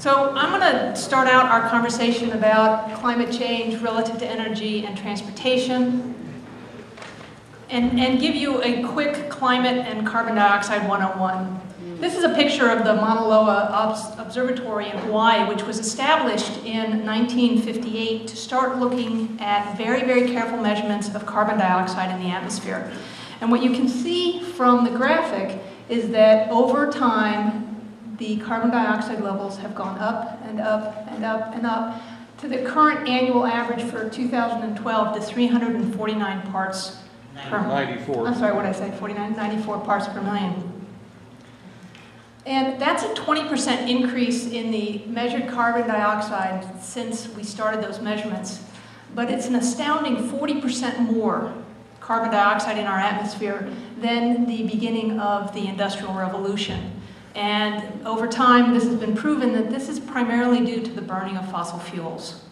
So I'm going to start out our conversation about climate change relative to energy and transportation, and give you a quick climate and carbon dioxide 101. This is a picture of the Mauna Loa Observatory in Hawaii, which was established in 1958 to start looking at very, very careful measurements of carbon dioxide in the atmosphere. And what you can see from the graphic is that over time, the carbon dioxide levels have gone up and up and up and up to the current annual average for 2012 to 349 parts per million. 94. I'm sorry, what did I say? 49, 94 parts per million. And that's a 20% increase in the measured carbon dioxide since we started those measurements. But it's an astounding 40% more carbon dioxide in our atmosphere than the beginning of the Industrial Revolution. And over time, this has been proven that this is primarily due to the burning of fossil fuels.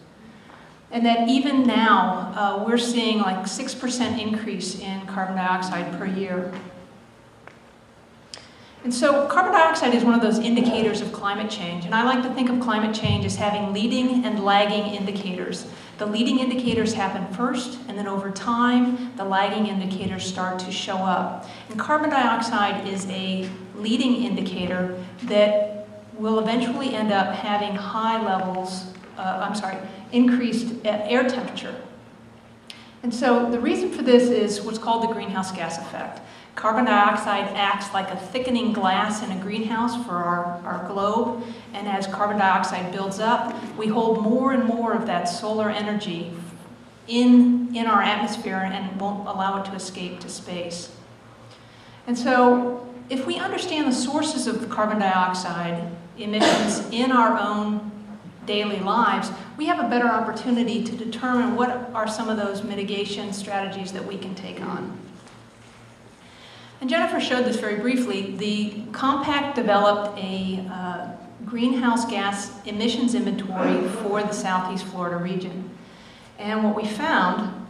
And that even now, we're seeing like 6% increase in carbon dioxide per year. And so carbon dioxide is one of those indicators of climate change. And I like to think of climate change as having leading and lagging indicators. The leading indicators happen first, and then over time, the lagging indicators start to show up. And carbon dioxide is a leading indicator that will eventually end up having high levels, increased air temperature. And so the reason for this is what's called the greenhouse gas effect. Carbon dioxide acts like a thickening glass in a greenhouse for our globe, and as carbon dioxide builds up, we hold more and more of that solar energy in our atmosphere and won't allow it to escape to space. And so if we understand the sources of carbon dioxide emissions in our own daily lives, we have a better opportunity to determine what are some of those mitigation strategies that we can take on. And Jennifer showed this very briefly. The Compact developed a greenhouse gas emissions inventory for the Southeast Florida region. And what we found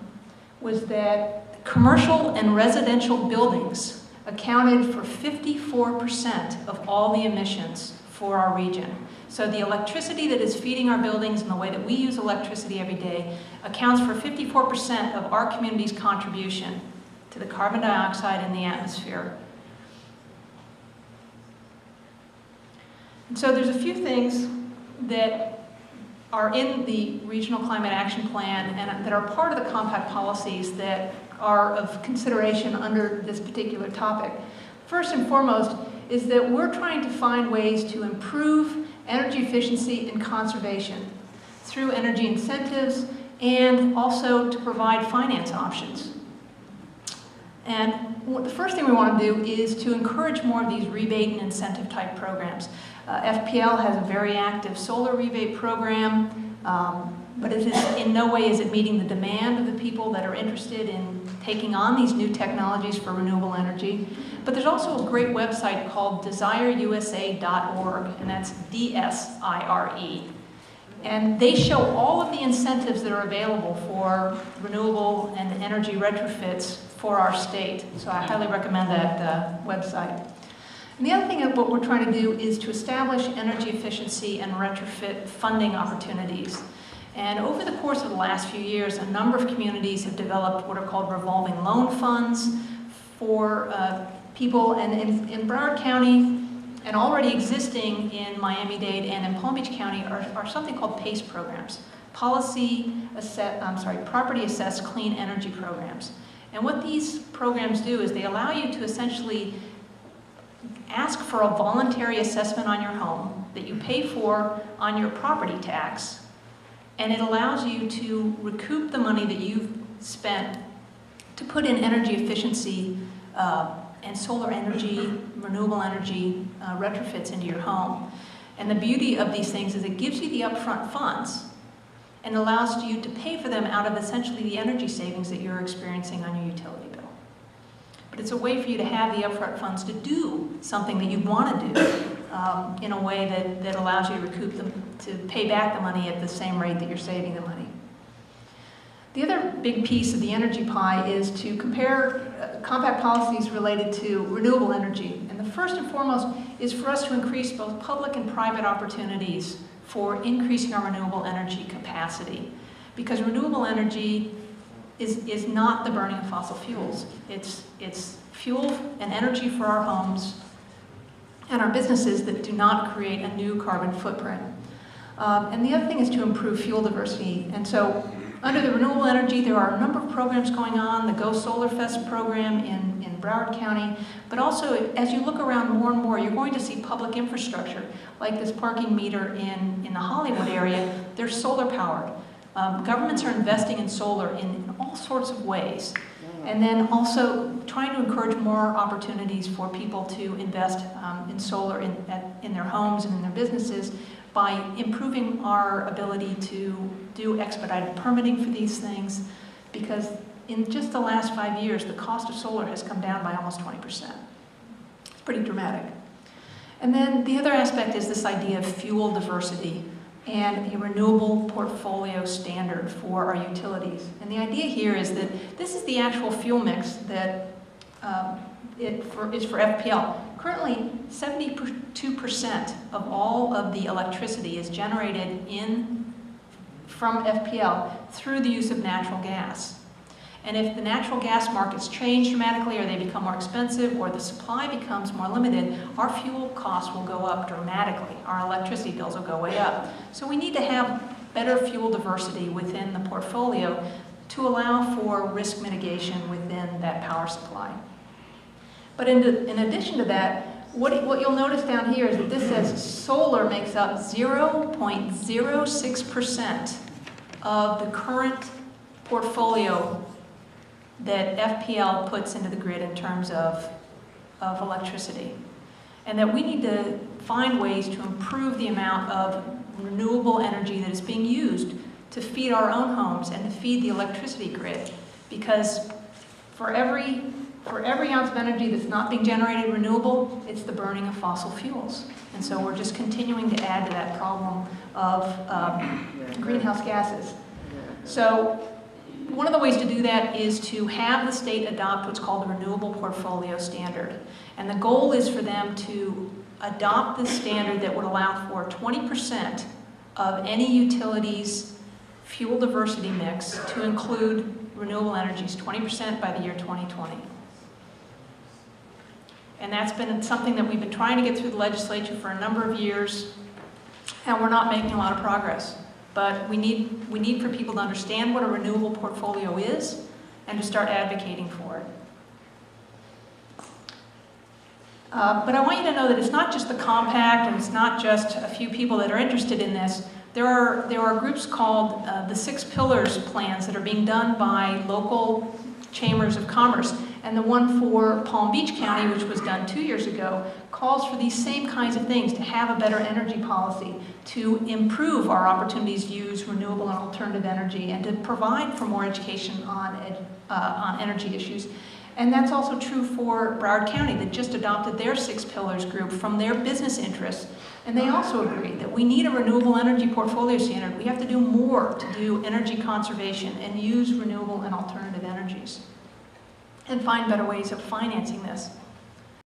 was that commercial and residential buildings accounted for 54% of all the emissions for our region. So the electricity that is feeding our buildings and the way that we use electricity every day accounts for 54% of our community's contribution to the carbon dioxide in the atmosphere. And so there's a few things that are in the Regional Climate Action Plan and that are part of the Compact policies that are of consideration under this particular topic. First and foremost is that we're trying to find ways to improve energy efficiency and conservation through energy incentives and also to provide finance options. And the first thing we want to do is to encourage more of these rebate and incentive type programs. FPL has a very active solar rebate program, but it is in no way is it meeting the demand of the people that are interested in taking on these new technologies for renewable energy. But there's also a great website called desireusa.org, and that's DSIRE. And they show all of the incentives that are available for renewable and energy retrofits for our state. So I highly recommend that website. And the other thing that what we're trying to do is to establish energy efficiency and retrofit funding opportunities. And over the course of the last few years, a number of communities have developed what are called revolving loan funds for people. And in Broward County, and already existing in Miami-Dade and in Palm Beach County are something called PACE programs, property assessed clean energy programs. And what these programs do is they allow you to essentially ask for a voluntary assessment on your home that you pay for on your property tax, and it allows you to recoup the money that you've spent to put in energy efficiency and solar energy, renewable energy retrofits into your home. And the beauty of these things is it gives you the upfront funds and allows you to pay for them out of essentially the energy savings that you're experiencing on your utility bill. But it's a way for you to have the upfront funds to do something that you want to do in a way that allows you to recoup them, to pay back the money at the same rate that you're saving the money. The other big piece of the energy pie is to compare compact policies related to renewable energy. And the first and foremost is for us to increase both public and private opportunities for increasing our renewable energy capacity. Because renewable energy is not the burning of fossil fuels. It's fuel and energy for our homes and our businesses that do not create a new carbon footprint. And the other thing is to improve fuel diversity. And so under the renewable energy, there are a number of programs going on, the Go Solar Fest program in Broward County, but also as you look around more and more, you're going to see public infrastructure, like this parking meter in the Hollywood area. They're solar powered. Governments are investing in solar in all sorts of ways. And then also trying to encourage more opportunities for people to invest in solar in their homes and in their businesses by improving our ability to do expedited permitting for these things, because in just the last 5 years, the cost of solar has come down by almost 20%. It's pretty dramatic. And then the other aspect is this idea of fuel diversity and a renewable portfolio standard for our utilities. And the idea here is that this is the actual fuel mix that is for FPL. Currently, 72% of all of the electricity is generated from FPL through the use of natural gas. And if the natural gas markets change dramatically, or they become more expensive, or the supply becomes more limited, our fuel costs will go up dramatically. Our electricity bills will go way up. So we need to have better fuel diversity within the portfolio to allow for risk mitigation within that power supply. But in addition to that, what you'll notice down here is that this says solar makes up 0.06% of the current portfolio that FPL puts into the grid in terms of electricity. And that we need to find ways to improve the amount of renewable energy that is being used to feed our own homes and to feed the electricity grid. Because for every ounce of energy that's not being generated renewable, it's the burning of fossil fuels. And so we're just continuing to add to that problem of greenhouse gases. So one of the ways to do that is to have the state adopt what's called the Renewable Portfolio Standard. And the goal is for them to adopt this standard that would allow for 20% of any utility's fuel diversity mix to include renewable energies, 20% by the year 2020. And that's been something that we've been trying to get through the legislature for a number of years, and we're not making a lot of progress. But we need for people to understand what a renewable portfolio is and to start advocating for it. But I want you to know that it's not just the compact, and it's not just a few people that are interested in this. There are groups called the 6 Pillars plans that are being done by local chambers of commerce. And the one for Palm Beach County, which was done 2 years ago, calls for these same kinds of things, to have a better energy policy, to improve our opportunities to use renewable and alternative energy, and to provide for more education on energy issues. And that's also true for Broward County, that just adopted their 6 Pillars group from their business interests. And they also agree that we need a renewable energy portfolio standard. We have to do more to do energy conservation and use renewable and alternative energies, and find better ways of financing this.